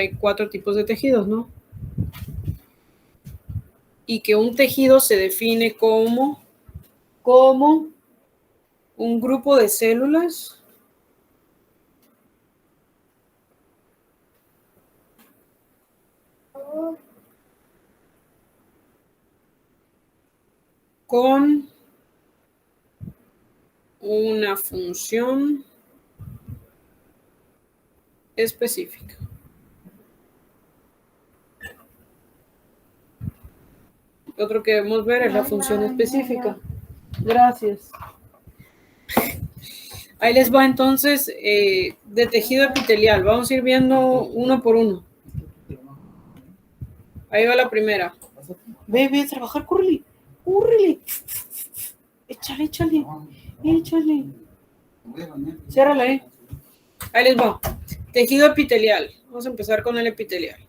hay 4 tipos de tejidos, ¿no? Y que un tejido se define como un grupo de células con una función específica. Otro que debemos ver es la función específica. Gracias. Ahí les va entonces de tejido epitelial. Vamos a ir viendo uno por uno. Ahí va la primera. Ve a trabajar, córrele. Échale. Ciérrala ahí. Ahí les va. Tejido epitelial. Vamos a empezar con el epitelial.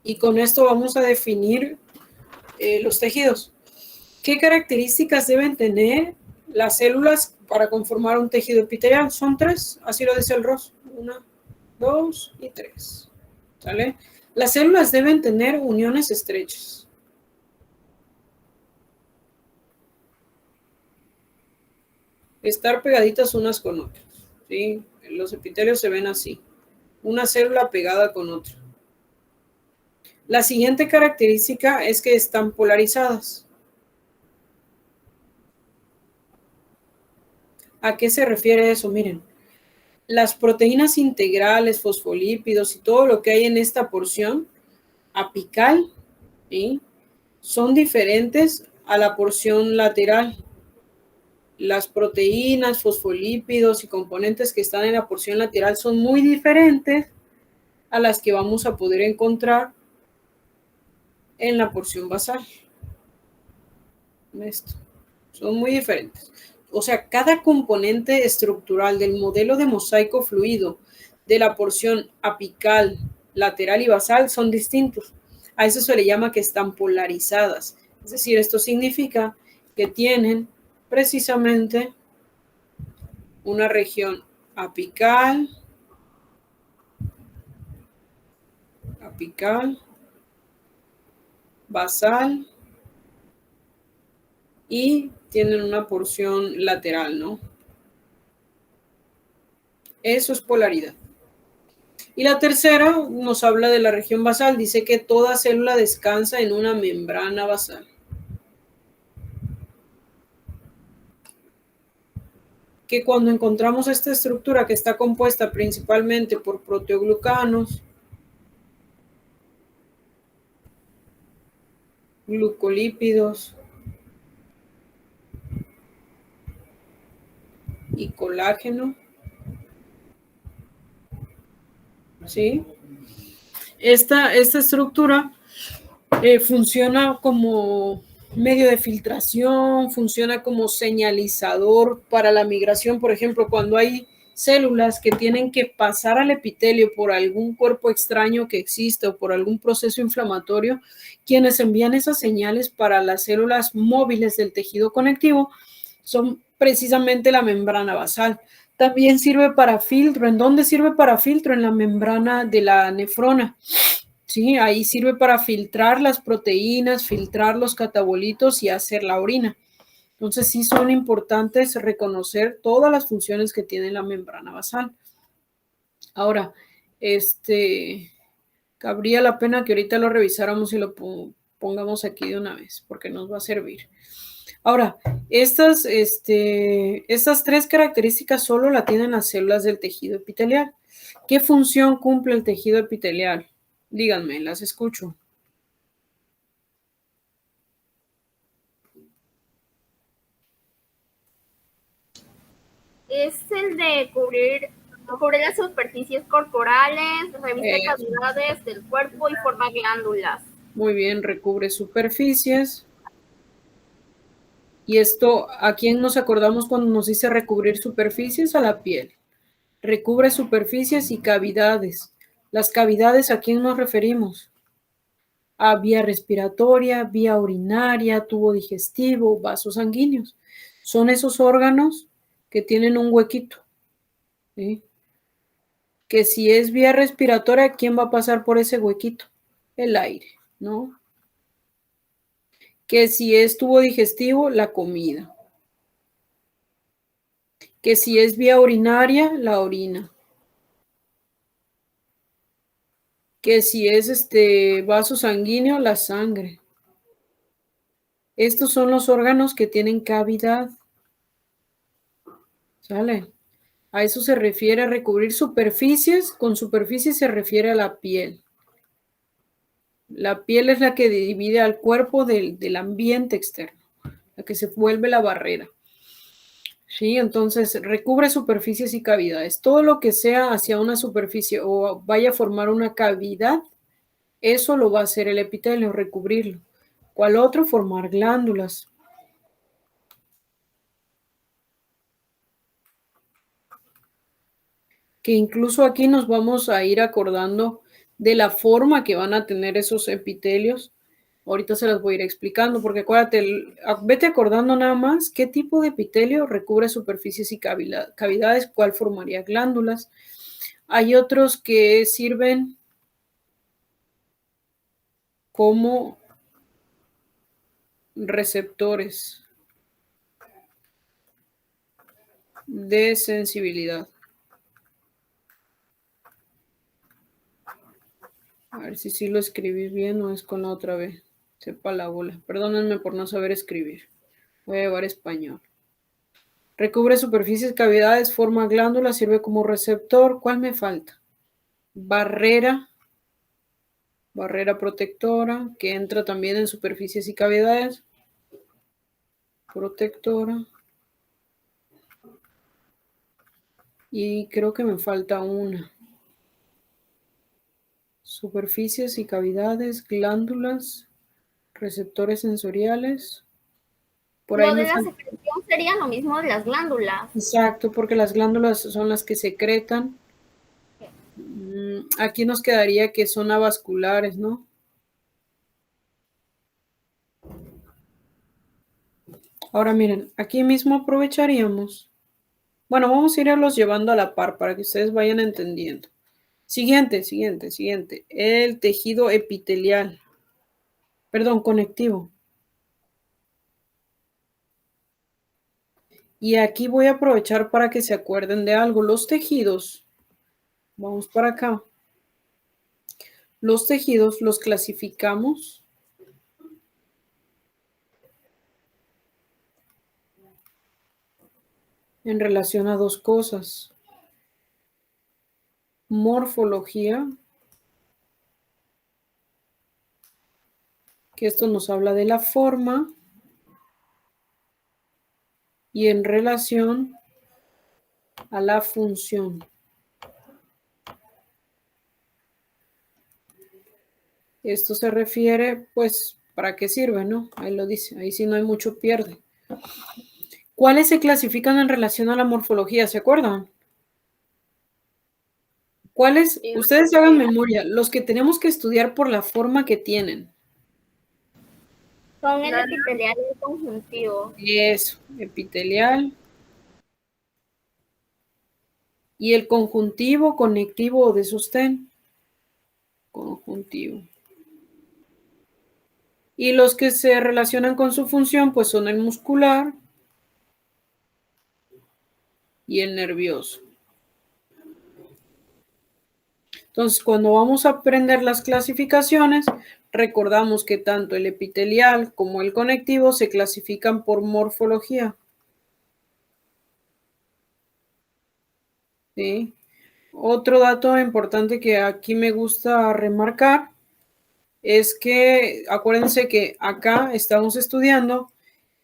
Y con esto vamos a definir los tejidos. ¿Qué características deben tener las células para conformar un tejido epitelial? Son 3, así lo dice el ROS. 1, 2 y 3. ¿Sale? Las células deben tener uniones estrechas. Estar pegaditas unas con otras. ¿Sí? Los epitelios se ven así. Una célula pegada con otra. La siguiente característica es que están polarizadas. ¿A qué se refiere eso? Miren, las proteínas integrales, fosfolípidos y todo lo que hay en esta porción apical, ¿sí?, son diferentes a la porción lateral. Las proteínas, fosfolípidos y componentes que están en la porción lateral son muy diferentes a las que vamos a poder encontrar en la porción basal. Esto. Son muy diferentes. O sea, cada componente estructural del modelo de mosaico fluido de la porción apical, lateral y basal son distintos. A eso se le llama que están polarizadas. Es decir, esto significa que tienen precisamente una región apical, basal y tienen una porción lateral, ¿no? Eso es polaridad. Y la tercera nos habla de la región basal. Dice que toda célula descansa en una membrana basal. Que cuando encontramos esta estructura que está compuesta principalmente por proteoglucanos, glucolípidos y colágeno, ¿sí? Esta estructura funciona como medio de filtración, funciona como señalizador para la migración. Por ejemplo, cuando hay células que tienen que pasar al epitelio por algún cuerpo extraño que existe o por algún proceso inflamatorio, quienes envían esas señales para las células móviles del tejido conectivo son precisamente la membrana basal. También sirve para filtro. ¿En dónde sirve para filtro? En la membrana de la nefrona. Sí, ahí sirve para filtrar las proteínas, filtrar los catabolitos y hacer la orina. Entonces sí son importantes reconocer todas las funciones que tiene la membrana basal. Ahora, cabría la pena que ahorita lo revisáramos y lo pongamos aquí de una vez, porque nos va a servir. Ahora, estas 3 características solo la tienen las células del tejido epitelial. ¿Qué función cumple el tejido epitelial? Díganme, las escucho. Es el de cubrir las superficies corporales, reviste cavidades del cuerpo y forma glándulas. Muy bien, recubre superficies. Y esto, ¿a quién nos acordamos cuando nos dice recubrir superficies? A la piel. Recubre superficies y cavidades. Las cavidades, ¿a quién nos referimos? A vía respiratoria, vía urinaria, tubo digestivo, vasos sanguíneos. Son esos órganos que tienen un huequito, ¿sí? Que si es vía respiratoria, ¿quién va a pasar por ese huequito? El aire, ¿no? Que si es tubo digestivo, la comida. Que si es vía urinaria, la orina. Que si es vaso sanguíneo, la sangre. Estos son los órganos que tienen cavidad. ¿Sale? A eso se refiere a recubrir superficies. Con superficie se refiere a la piel. La piel es la que divide al cuerpo del ambiente externo, la que se vuelve la barrera. Sí, entonces recubre superficies y cavidades. Todo lo que sea hacia una superficie o vaya a formar una cavidad, eso lo va a hacer el epitelio, recubrirlo. ¿Cuál otro? Formar glándulas. Que incluso aquí nos vamos a ir acordando de la forma que van a tener esos epitelios. Ahorita se las voy a ir explicando, porque acuérdate, vete acordando nada más qué tipo de epitelio recubre superficies y cavidades, cuál formaría glándulas. Hay otros que sirven como receptores de sensibilidad. A ver si sí lo escribís bien o es con la otra vez. Sepa la bola. Perdónenme por no saber escribir. Voy a llevar español. Recubre superficies, cavidades, forma glándulas, sirve como receptor. ¿Cuál me falta? Barrera protectora, que entra también en superficies y cavidades. Protectora. Y creo que me falta una. Superficies y cavidades, glándulas, receptores sensoriales. Por ahí Lo me de la falta. secreción sería lo mismo de las glándulas. Exacto, porque las glándulas son las que secretan. Aquí nos quedaría que son avasculares, ¿no? Ahora miren, aquí mismo aprovecharíamos. Bueno, vamos a irlos llevando a la par para que ustedes vayan entendiendo. Siguiente. El tejido epitelial. Perdón, conectivo. Y aquí voy a aprovechar para que se acuerden de algo. Los tejidos, vamos para acá. Los tejidos los clasificamos en relación a dos cosas. Morfología, que esto nos habla de la forma, y en relación a la función. Esto se refiere, pues, ¿para qué sirve, no? Ahí lo dice, ahí sí no hay mucho pierde. ¿Cuáles se clasifican en relación a la morfología? ¿Se acuerdan? ¿Cuáles? Ustedes hagan memoria, los que tenemos que estudiar por la forma que tienen. Son el epitelial y el conjuntivo. Eso, epitelial. Y el conjuntivo, conectivo o de sostén. Conjuntivo. Y los que se relacionan con su función, pues son el muscular y el nervioso. Entonces, cuando vamos a aprender las clasificaciones, recordamos que tanto el epitelial como el conectivo se clasifican por morfología. ¿Sí? Otro dato importante que aquí me gusta remarcar es que acuérdense que acá estamos estudiando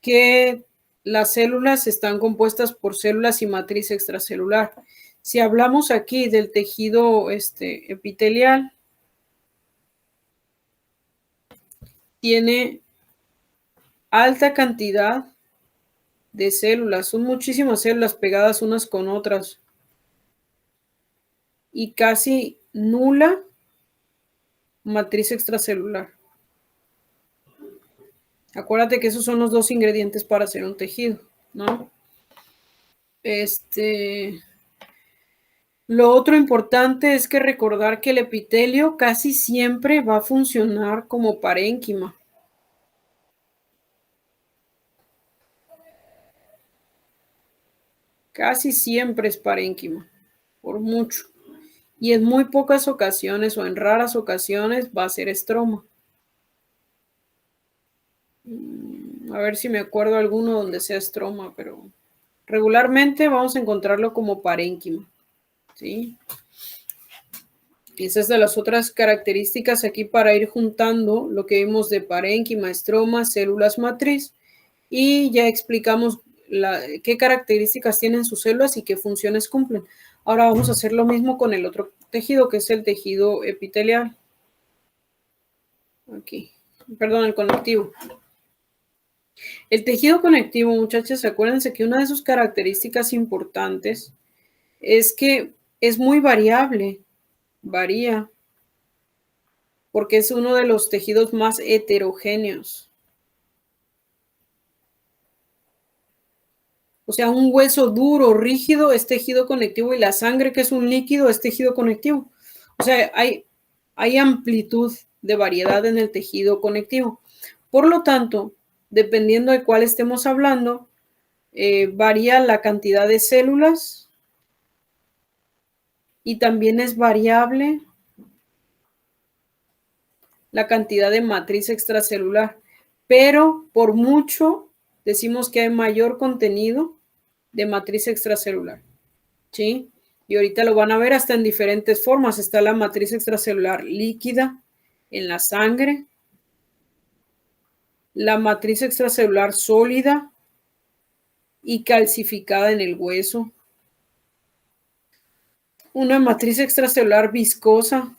que las células están compuestas por células y matriz extracelular. Si hablamos aquí del tejido epitelial, tiene alta cantidad de células, son muchísimas células pegadas unas con otras y casi nula matriz extracelular. Acuérdate que esos son los dos ingredientes para hacer un tejido, ¿no? Lo otro importante es que recordar que el epitelio casi siempre va a funcionar como parénquima. Casi siempre es parénquima, por mucho. Y en muy pocas ocasiones o en raras ocasiones va a ser estroma. A ver si me acuerdo alguno donde sea estroma, pero regularmente vamos a encontrarlo como parénquima. ¿Sí? Y esa es de las otras características aquí para ir juntando lo que vimos de parénquima, estroma, células matriz. Y ya explicamos qué características tienen sus células y qué funciones cumplen. Ahora vamos a hacer lo mismo con el otro tejido, que es el tejido epitelial. Aquí, perdón, el conectivo. El tejido conectivo, muchachos, acuérdense que una de sus características importantes es que es muy variable, varía, porque es uno de los tejidos más heterogéneos. O sea, un hueso duro, rígido, es tejido conectivo, y la sangre, que es un líquido, es tejido conectivo. O sea, hay amplitud de variedad en el tejido conectivo. Por lo tanto, dependiendo de cuál estemos hablando, varía la cantidad de células y también es variable la cantidad de matriz extracelular. Pero por mucho decimos que hay mayor contenido de matriz extracelular. ¿Sí? Y ahorita lo van a ver hasta en diferentes formas. Está la matriz extracelular líquida en la sangre, la matriz extracelular sólida y calcificada en el hueso, una matriz extracelular viscosa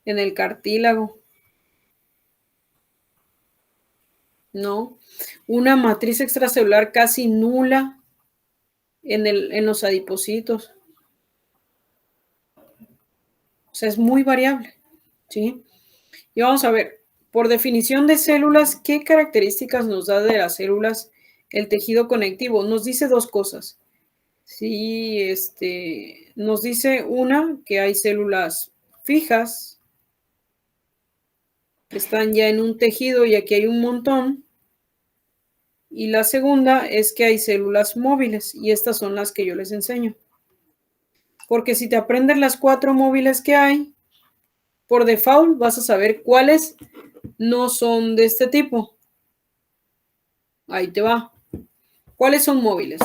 en el cartílago, ¿no? Una matriz extracelular casi nula en los adipocitos. O sea, es muy variable, ¿sí? Y vamos a ver, por definición de células, ¿qué características nos da de las células el tejido conectivo? Nos dice dos cosas. Sí, nos dice una, que hay células fijas, que están ya en un tejido y aquí hay un montón. Y la segunda es que hay células móviles y estas son las que yo les enseño. Porque si te aprendes las 4 móviles que hay, por default vas a saber cuáles no son de este tipo. Ahí te va. ¿Cuáles son móviles?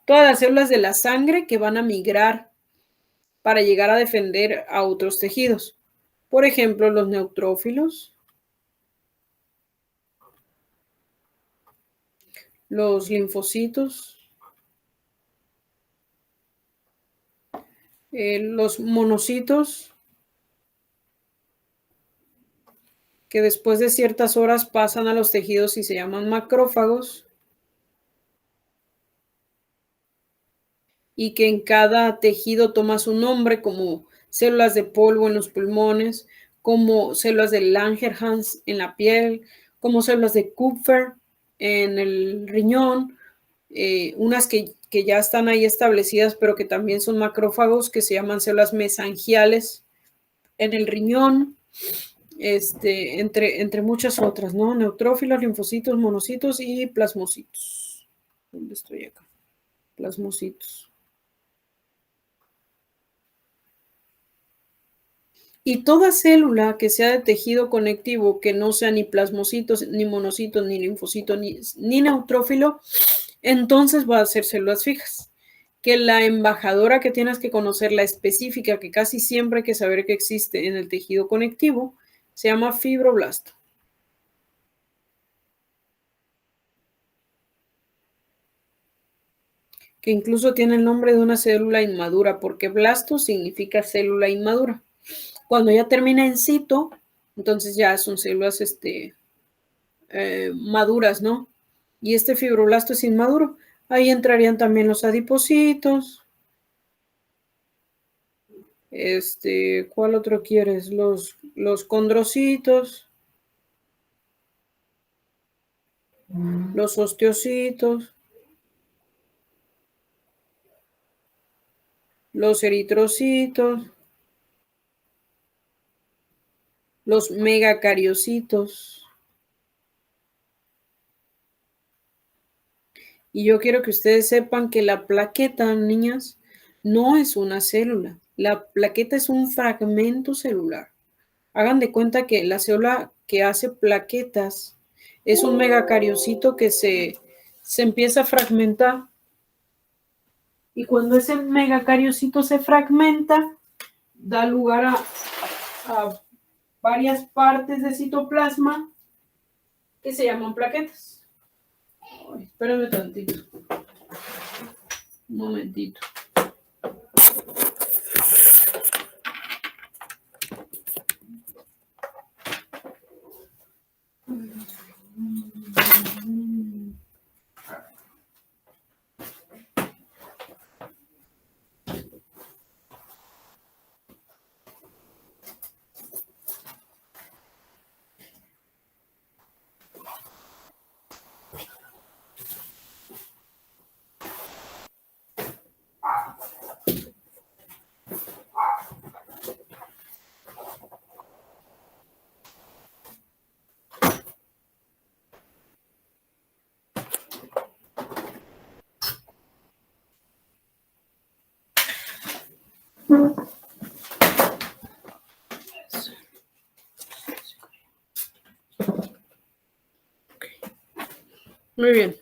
Todas las células de la sangre que van a migrar para llegar a defender a otros tejidos. Por ejemplo, los neutrófilos, los linfocitos, los monocitos, que después de ciertas horas pasan a los tejidos y se llaman macrófagos, y que en cada tejido toma su nombre, como células de polvo en los pulmones, como células de Langerhans en la piel, como células de Kupfer en el riñón, unas que ya están ahí establecidas, pero que también son macrófagos, que se llaman células mesangiales en el riñón, entre muchas otras, ¿no? Neutrófilos, linfocitos, monocitos y plasmocitos. ¿Dónde estoy acá? Plasmocitos. Y toda célula que sea de tejido conectivo, que no sea ni plasmocitos, ni monocitos, ni linfocito, ni neutrófilo, entonces va a ser células fijas. Que la embajadora que tienes que conocer, la específica, que casi siempre hay que saber que existe en el tejido conectivo, se llama fibroblasto. Que incluso tiene el nombre de una célula inmadura, porque blasto significa célula inmadura. Cuando ya termina en cito, entonces ya son células maduras, ¿no? Y este fibroblasto es inmaduro. Ahí entrarían también los adipocitos. ¿Cuál otro quieres? Los condrocitos, los osteocitos. los eritrocitos, los megacariocitos. Y yo quiero que ustedes sepan que la plaqueta, niñas, no es una célula. La plaqueta es un fragmento celular. Hagan de cuenta que la célula que hace plaquetas es un megacariocito que se empieza a fragmentar. Y cuando ese megacariocito se fragmenta, da lugar a varias partes de citoplasma que se llaman plaquetas. Ay, espérame tantito. Un momentito. Muy bien.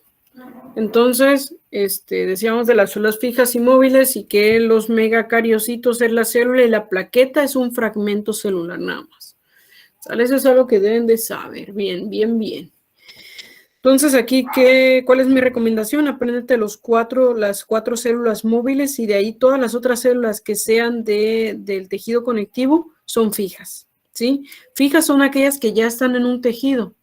Entonces, decíamos de las células fijas y móviles y que los megacariocitos es la célula y la plaqueta es un fragmento celular nada más. ¿Sale? Eso es algo que deben de saber. Bien, bien, bien. Entonces, aquí, ¿cuál es mi recomendación? Apréndete las cuatro células móviles y de ahí todas las otras células que sean del tejido conectivo son fijas, ¿sí? Fijas son aquellas que ya están en un tejido.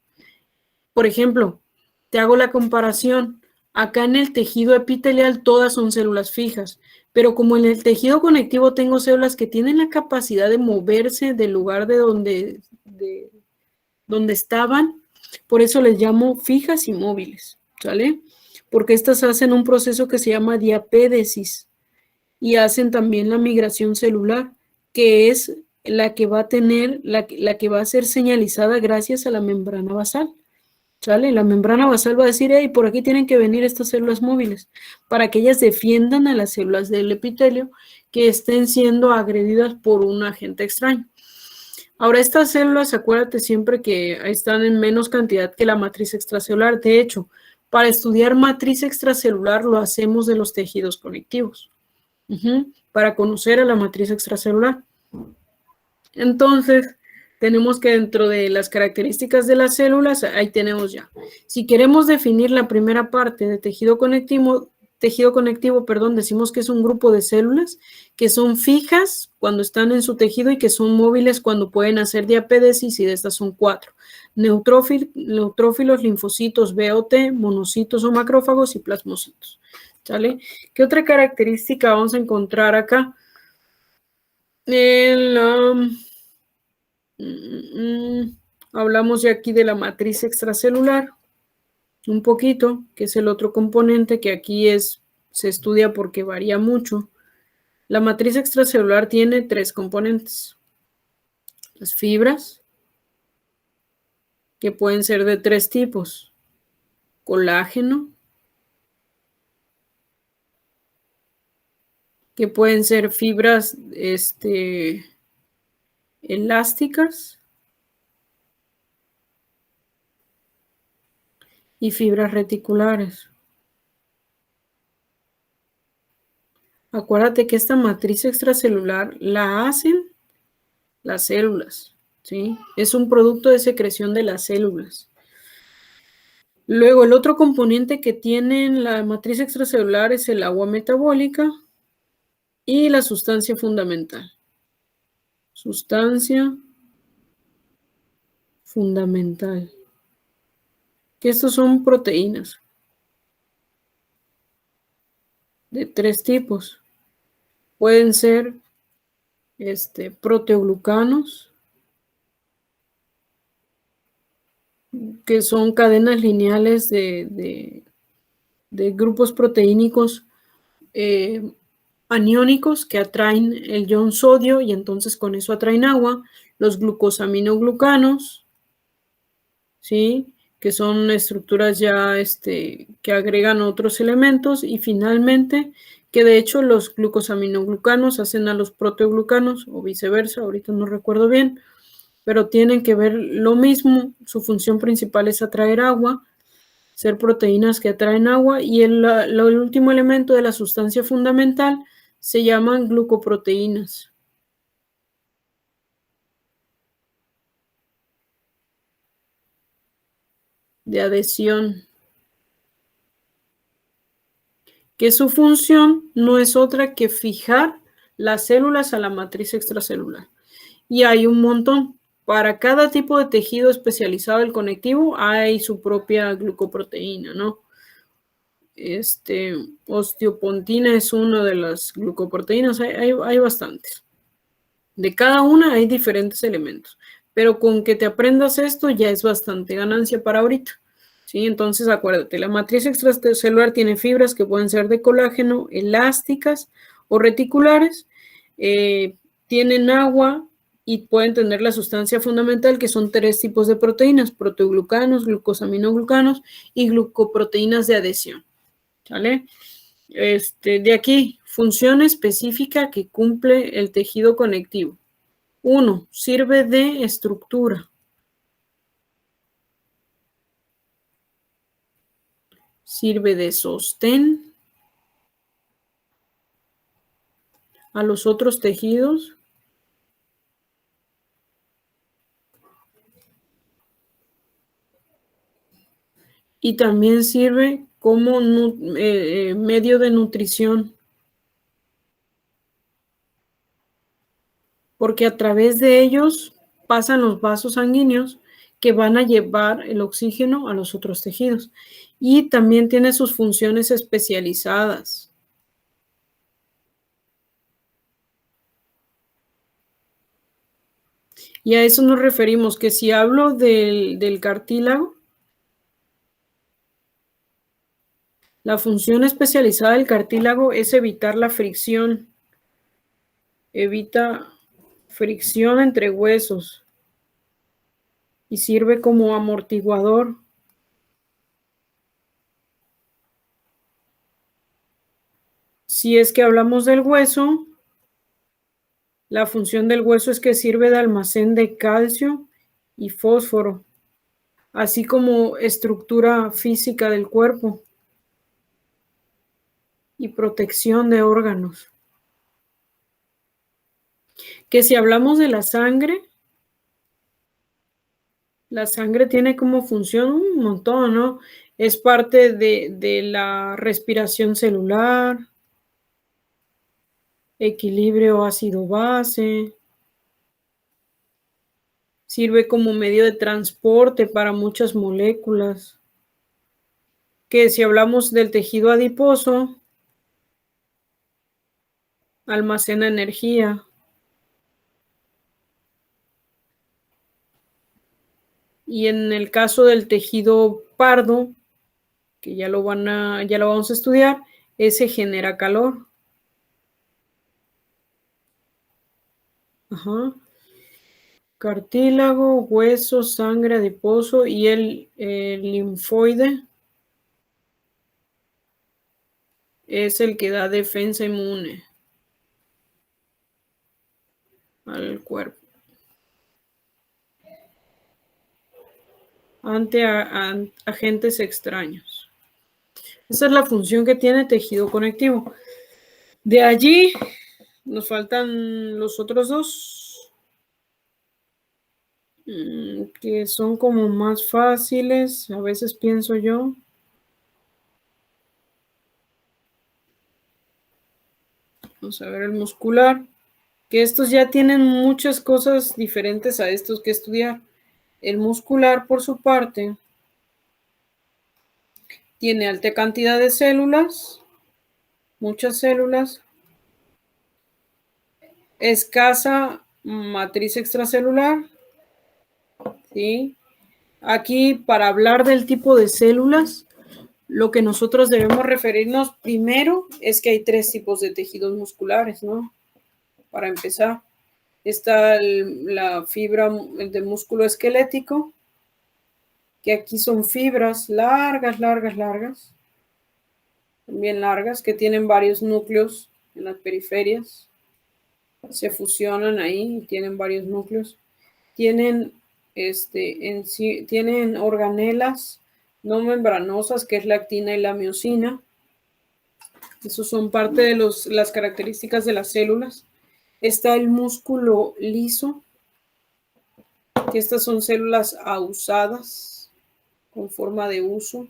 Por ejemplo, te hago la comparación. Acá en el tejido epitelial todas son células fijas, pero como en el tejido conectivo tengo células que tienen la capacidad de moverse del lugar de donde estaban, por eso les llamo fijas y móviles, ¿sale? Porque estas hacen un proceso que se llama diapédesis y hacen también la migración celular, que es la que va a tener, la que va a ser señalizada gracias a la membrana basal. ¿Sale? La membrana basal va a decir, hey, por aquí tienen que venir estas células móviles para que ellas defiendan a las células del epitelio que estén siendo agredidas por un agente extraño. Ahora, estas células, acuérdate siempre que están en menos cantidad que la matriz extracelular. De hecho, para estudiar matriz extracelular lo hacemos de los tejidos conectivos, para conocer a la matriz extracelular. Entonces, tenemos que dentro de las características de las células, ahí tenemos ya. Si queremos definir la primera parte de tejido conectivo, decimos que es un grupo de células que son fijas cuando están en su tejido y que son móviles cuando pueden hacer diapédesis, y de estas son 4. Neutrófilos, linfocitos, BOT, monocitos o macrófagos y plasmocitos. ¿Sale? ¿Qué otra característica vamos a encontrar acá? Hablamos ya aquí de la matriz extracelular, un poquito, que es el otro componente que aquí se estudia porque varía mucho. La matriz extracelular tiene 3 componentes. Las fibras, que pueden ser de 3 tipos. Colágeno, que pueden ser fibras elásticas y fibras reticulares. Acuérdate que esta matriz extracelular la hacen las células, ¿sí? Es un producto de secreción de las células. Luego, el otro componente que tiene la matriz extracelular es el agua metabólica y la sustancia fundamental. Sustancia fundamental. Que estos son proteínas de 3 tipos. Pueden ser proteoglucanos, que son cadenas lineales de grupos proteínicos aniónicos que atraen el ion sodio y entonces con eso atraen agua, los glucosaminoglucanos, ¿sí? Que son estructuras ya que agregan otros elementos y finalmente que de hecho los glucosaminoglucanos hacen a los proteoglucanos o viceversa, ahorita no recuerdo bien, pero tienen que ver lo mismo, su función principal es atraer agua, ser proteínas que atraen agua y el último elemento de la sustancia fundamental se llaman glucoproteínas. De adhesión. Que su función no es otra que fijar las células a la matriz extracelular. Y hay un montón. Para cada tipo de tejido especializado del conectivo hay su propia glucoproteína, ¿no? Osteopontina es una de las glucoproteínas, hay bastantes. De cada una hay diferentes elementos, pero con que te aprendas esto ya es bastante ganancia para ahorita. ¿Sí? Entonces acuérdate, la matriz extracelular tiene fibras que pueden ser de colágeno, elásticas o reticulares, tienen agua y pueden tener la sustancia fundamental que son 3 tipos de proteínas, proteoglucanos, glucosaminoglucanos y glucoproteínas de adhesión. ¿Vale? De aquí, función específica que cumple el tejido conectivo. 1. Sirve de estructura. Sirve de sostén a los otros tejidos. Y también sirve como medio de nutrición. Porque a través de ellos pasan los vasos sanguíneos que van a llevar el oxígeno a los otros tejidos. Y también tiene sus funciones especializadas. Y a eso nos referimos, que si hablo del cartílago, la función especializada del cartílago es evitar la fricción. Evita fricción entre huesos y sirve como amortiguador. Si es que hablamos del hueso, la función del hueso es que sirve de almacén de calcio y fósforo, así como estructura física del cuerpo y protección de órganos. Que si hablamos de la sangre tiene como función un montón, ¿no? Es parte de la respiración celular, equilibrio ácido-base, sirve como medio de transporte para muchas moléculas. Que si hablamos del tejido adiposo, almacena energía. Y en el caso del tejido pardo, que ya lo vamos a estudiar, ese genera calor. Ajá. Cartílago, hueso, sangre, adiposo y el linfoide es el que da defensa inmune al cuerpo ante agentes extraños. Esa es la función que tiene tejido conectivo. De allí nos faltan los otros dos, que son como más fáciles, a veces pienso yo. Vamos a ver el muscular, que estos ya tienen muchas cosas diferentes a estos que estudiar. El muscular, por su parte, tiene alta cantidad de células, muchas células, escasa matriz extracelular, ¿sí? Aquí, para hablar del tipo de células, lo que nosotros debemos referirnos primero es que hay 3 tipos de tejidos musculares, ¿no? Para empezar, está la fibra del músculo esquelético, que aquí son fibras largas, también largas, que tienen varios núcleos en las periferias, se fusionan ahí y tienen varios núcleos. Tienen, tienen organelas no membranosas, que es la actina y la miosina. Esos son parte de las características de las células. Está el músculo liso, que estas son células ausadas con forma de huso.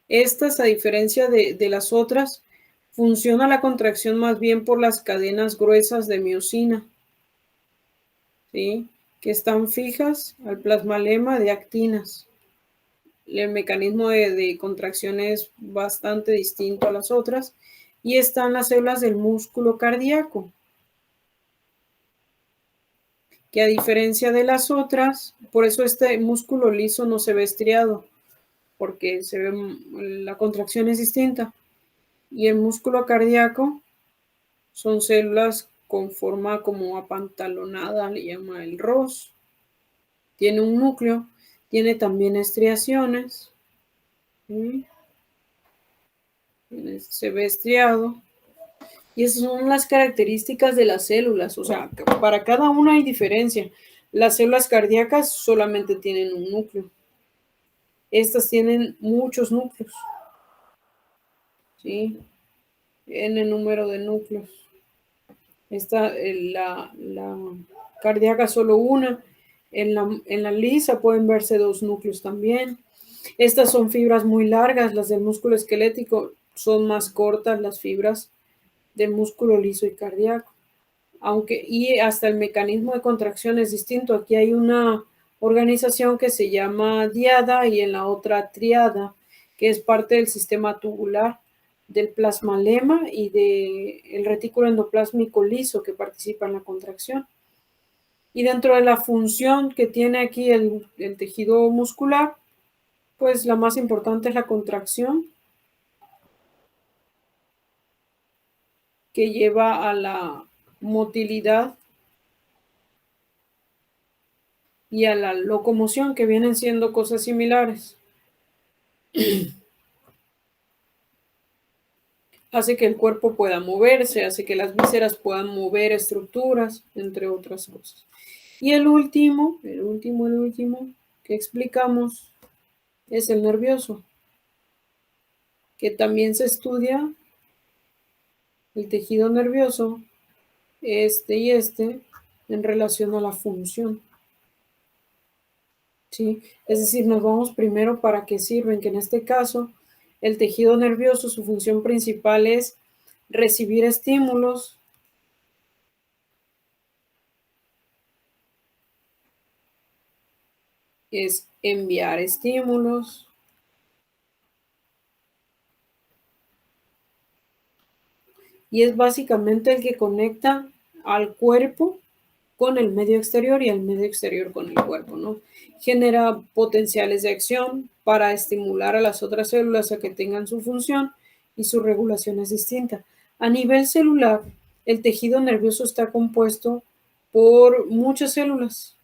Estas, a diferencia de las otras, funciona la contracción más bien por las cadenas gruesas de miosina, ¿sí? Que están fijas al plasmalema de actinas. El mecanismo de contracción es bastante distinto a las otras. Y están las células del músculo cardíaco, que a diferencia de las otras, por eso este músculo liso no se ve estriado, porque la contracción es distinta. Y el músculo cardíaco son células con forma como apantalonada, le llama el Ross. Tiene un núcleo, tiene también estriaciones, ¿sí? Se ve estriado. Y esas son las características de las células, o sea, para cada una hay diferencia. Las células cardíacas solamente tienen un núcleo. Estas tienen muchos núcleos, ¿sí? N número de núcleos. Esta, la cardíaca solo una. En la lisa pueden verse 2 núcleos también. Estas son fibras muy largas, las del músculo esquelético son más cortas las fibras del músculo liso y cardíaco. Y hasta el mecanismo de contracción es distinto. Aquí hay una organización que se llama diada y en la otra triada, que es parte del sistema tubular, del plasmalema y del retículo endoplásmico liso que participa en la contracción. Y dentro de la función que tiene aquí el tejido muscular, pues la más importante es la contracción, que lleva a la motilidad y a la locomoción, que vienen siendo cosas similares. Hace que el cuerpo pueda moverse, hace que las vísceras puedan mover estructuras, entre otras cosas. Y el último que explicamos es el nervioso, que también se estudia el tejido nervioso, en relación a la función. ¿Sí? Es decir, nos vamos primero para qué sirven, que en este caso el tejido nervioso, su función principal es recibir estímulos, es enviar estímulos, y es básicamente el que conecta al cuerpo con el medio exterior y el medio exterior con el cuerpo, ¿no? Genera potenciales de acción para estimular a las otras células a que tengan su función y su regulación es distinta. A nivel celular, el tejido nervioso está compuesto por muchas células,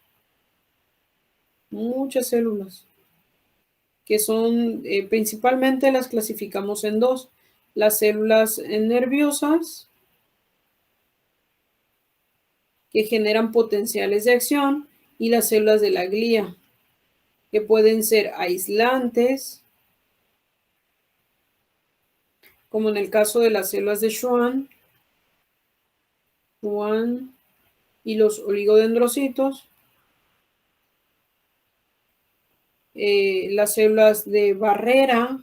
que son principalmente las clasificamos en 2, las células nerviosas, que generan potenciales de acción, y las células de la glía, que pueden ser aislantes, como en el caso de las células de Schwann y los oligodendrocitos, las células de barrera,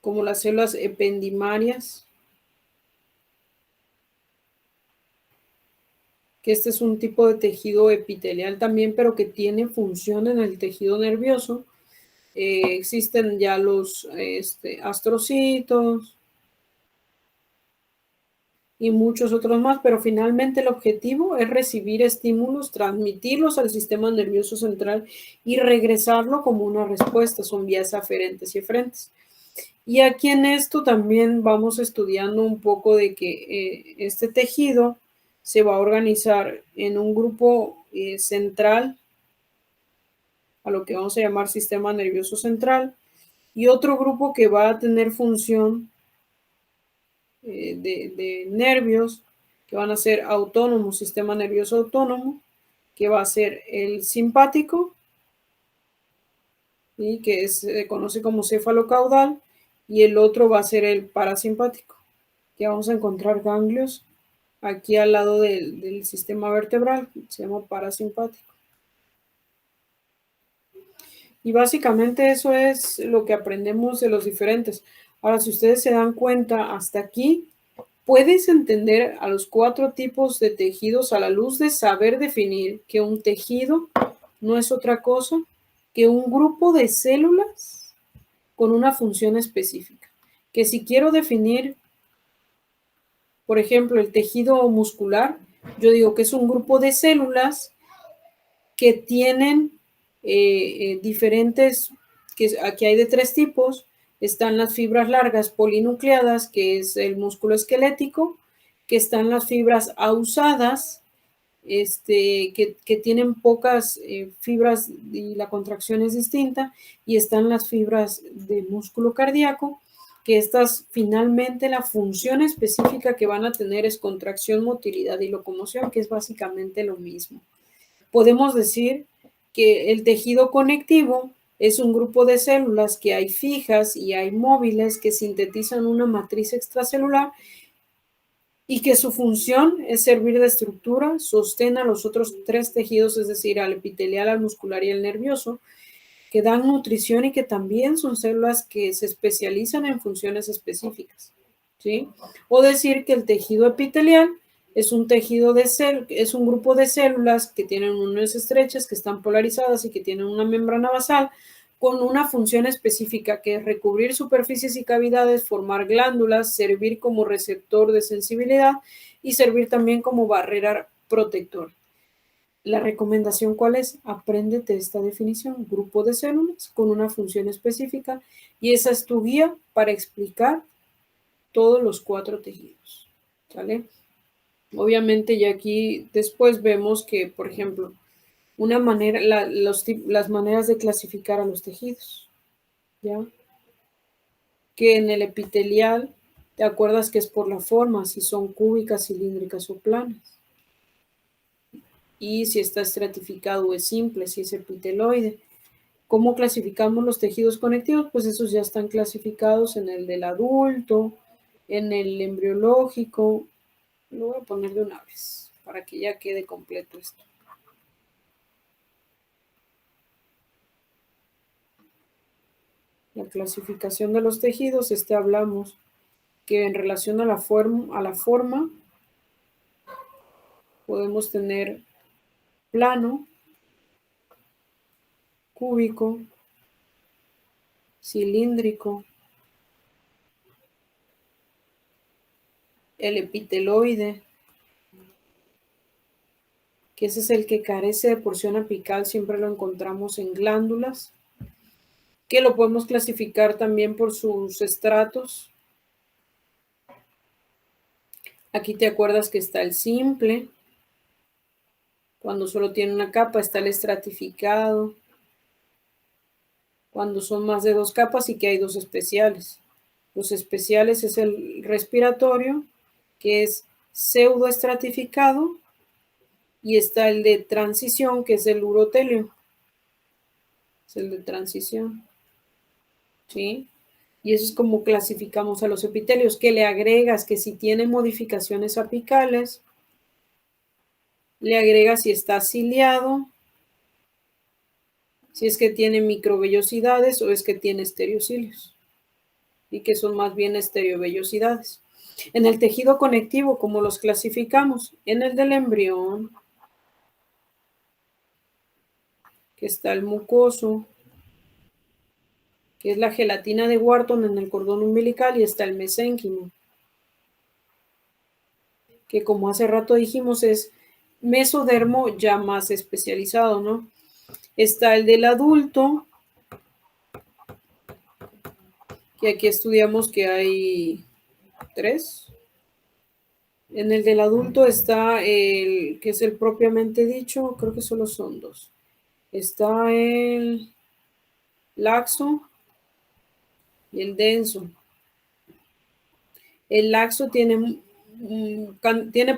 como las células ependimarias, que este es un tipo de tejido epitelial también, pero que tiene función en el tejido nervioso. Existen ya los astrocitos y muchos otros más, pero finalmente el objetivo es recibir estímulos, transmitirlos al sistema nervioso central y regresarlo como una respuesta, son vías aferentes y eferentes. Y aquí en esto también vamos estudiando un poco de que este tejido se va a organizar en un grupo central, a lo que vamos a llamar sistema nervioso central, y otro grupo que va a tener función de nervios, que van a ser autónomos, sistema nervioso autónomo, que va a ser el simpático, ¿sí? Que se conoce como cefalocaudal, y el otro va a ser el parasimpático, que vamos a encontrar ganglios aquí al lado del sistema vertebral, se llama parasimpático. Y básicamente eso es lo que aprendemos de los diferentes. Ahora, si ustedes se dan cuenta hasta aquí, puedes entender a los 4 tipos de tejidos a la luz de saber definir que un tejido no es otra cosa que un grupo de células con una función específica. Que si quiero definir, por ejemplo, el tejido muscular, yo digo que es un grupo de células que tienen diferentes, que aquí hay de 3 tipos. Están las fibras largas polinucleadas, que es el músculo esquelético, que están las fibras ausadas, que tienen pocas fibras y la contracción es distinta, y están las fibras de músculo cardíaco, que estas finalmente la función específica que van a tener es contracción, motilidad y locomoción, que es básicamente lo mismo. Podemos decir que el tejido conectivo es un grupo de células que hay fijas y hay móviles que sintetizan una matriz extracelular y que su función es servir de estructura, sostén a los otros 3 tejidos, es decir, al epitelial, al muscular y al nervioso, que dan nutrición y que también son células que se especializan en funciones específicas, ¿sí? O decir que el tejido epitelial es un tejido es un grupo de células que tienen uniones estrechas, que están polarizadas y que tienen una membrana basal con una función específica que es recubrir superficies y cavidades, formar glándulas, servir como receptor de sensibilidad y servir también como barrera protectora. La recomendación, ¿cuál es? Apréndete esta definición, grupo de células con una función específica, y esa es tu guía para explicar todos los 4 tejidos, ¿sale? Obviamente ya aquí después vemos que, por ejemplo, una manera, las maneras de clasificar a los tejidos, ¿ya? Que en el epitelial, ¿te acuerdas que es por la forma, si son cúbicas, cilíndricas o planas? Y si está estratificado o es simple, si es epiteloide. ¿Cómo clasificamos los tejidos conectivos? Pues esos ya están clasificados en el del adulto, en el embriológico. Lo voy a poner de una vez para que ya quede completo esto. La clasificación de los tejidos, hablamos que en relación a la forma podemos tener plano, cúbico, cilíndrico, el epiteloide, que ese es el que carece de porción apical, siempre lo encontramos en glándulas, que lo podemos clasificar también por sus estratos. Aquí te acuerdas que está el simple, cuando solo tiene una capa, está el estratificado, cuando son más de 2 capas y que hay 2 especiales. Los especiales es el respiratorio, que es pseudoestratificado, y está el de transición, que es el urotelio. Es el de transición, ¿sí? Y eso es como clasificamos a los epitelios, que le agregas que si tiene modificaciones apicales, le agregas si está ciliado, si es que tiene microvellosidades o es que tiene estereocilios, y que son más bien estereovellosidades. En el tejido conectivo, ¿cómo los clasificamos? En el del embrión, que está el mucoso, que es la gelatina de Wharton en el cordón umbilical, y está el mesénquimo. que como hace rato dijimos es mesodermo ya más especializado, ¿no? Está el del adulto, que aquí estudiamos que hay 3. En el del adulto está el, que es el propiamente dicho, creo que solo son 2. Está el laxo y el denso. El laxo tiene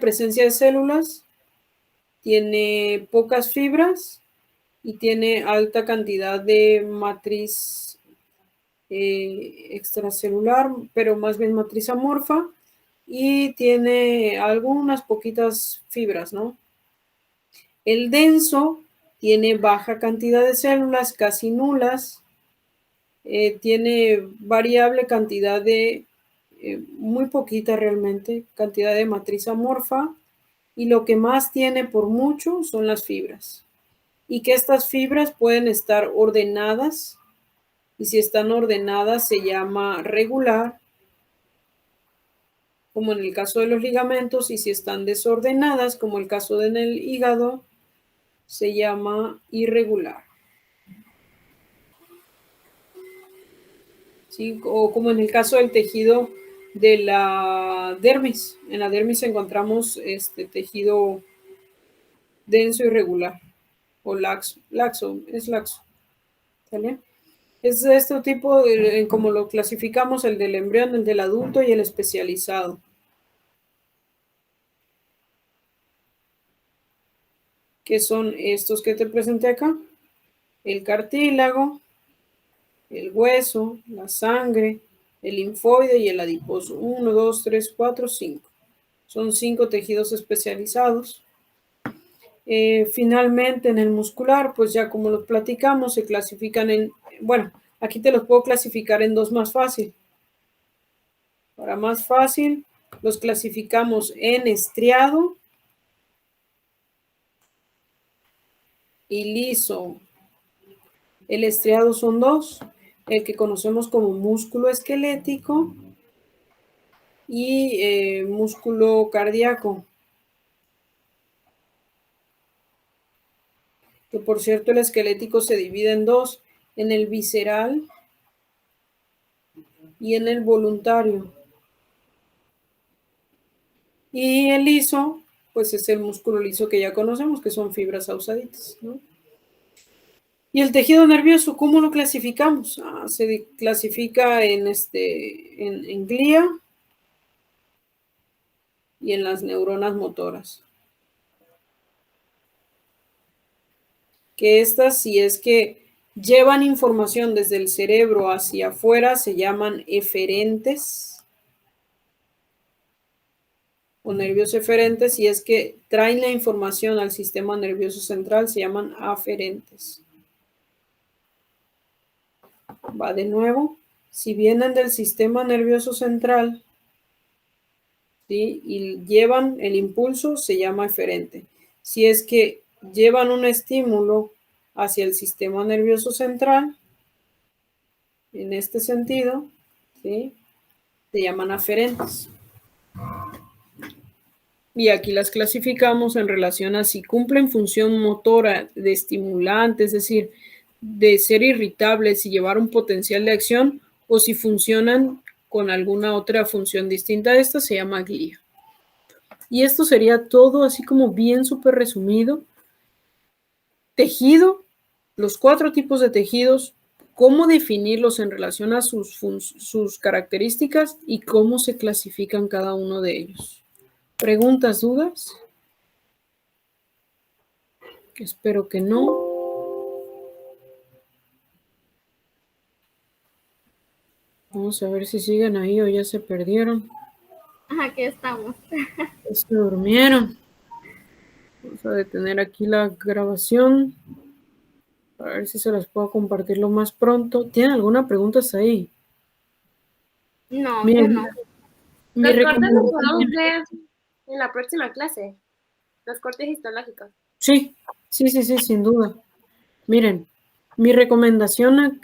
presencia de células, tiene pocas fibras y tiene alta cantidad de matriz extracelular, pero más bien matriz amorfa, y tiene algunas poquitas fibras, ¿no? El denso tiene baja cantidad de células, casi nulas, tiene variable cantidad de, muy poquita realmente, cantidad de matriz amorfa, y lo que más tiene por mucho son las fibras. Y que estas fibras pueden estar ordenadas, y si están ordenadas se llama regular, como en el caso de los ligamentos, y si están desordenadas, como el caso en el hígado, se llama irregular. ¿Sí? O como en el caso del tejido de la dermis. En la dermis encontramos este tejido denso y regular, o laxo, es laxo. ¿Sale? Es de este tipo, como lo clasificamos, el del embrión, el del adulto y el especializado. Que son estos que te presenté acá: el cartílago, el hueso, la sangre, el linfoide y el adiposo. 1, 2, 3, 4, 5. Son 5 tejidos especializados. Finalmente, en el muscular, pues ya como los platicamos, se clasifican en, bueno, aquí te los puedo clasificar en 2 más fácil. Para más fácil, los clasificamos en estriado y liso. El estriado son 2, el que conocemos como músculo esquelético y músculo cardíaco. Que por cierto el esquelético se divide en 2, en el visceral y en el voluntario. Y el liso, pues es el músculo liso que ya conocemos, que son fibras ausaditas, ¿no? Y el tejido nervioso, ¿cómo lo clasificamos? Se clasifica en, en glía y en las neuronas motoras. Que estas, si es que llevan información desde el cerebro hacia afuera, se llaman eferentes o nervios eferentes, si es que traen la información al sistema nervioso central, se llaman aferentes. Va de nuevo, si vienen del sistema nervioso central, ¿sí?, y llevan el impulso, se llama eferente. Si es que llevan un estímulo hacia el sistema nervioso central, en este sentido, ¿sí?, se llaman aferentes. Y aquí las clasificamos en relación a si cumplen función motora de estimulante, es decir, de ser irritables y llevar un potencial de acción, o si funcionan con alguna otra función distinta a esta, se llama glía. Y esto sería todo así como bien súper resumido. Tejido, los 4 tipos de tejidos, cómo definirlos en relación a sus características y cómo se clasifican cada uno de ellos. ¿Preguntas, dudas? Espero que no. Vamos a ver si siguen ahí o ya se perdieron. Aquí estamos. Se durmieron. Vamos a detener aquí la grabación. A ver si se las puedo compartir lo más pronto. ¿Tienen alguna pregunta hasta ahí? No, Miren, yo no. Los cortes los podemos ver en la próxima clase. Los cortes histológicos. Sí, sin duda. Miren, mi recomendación acá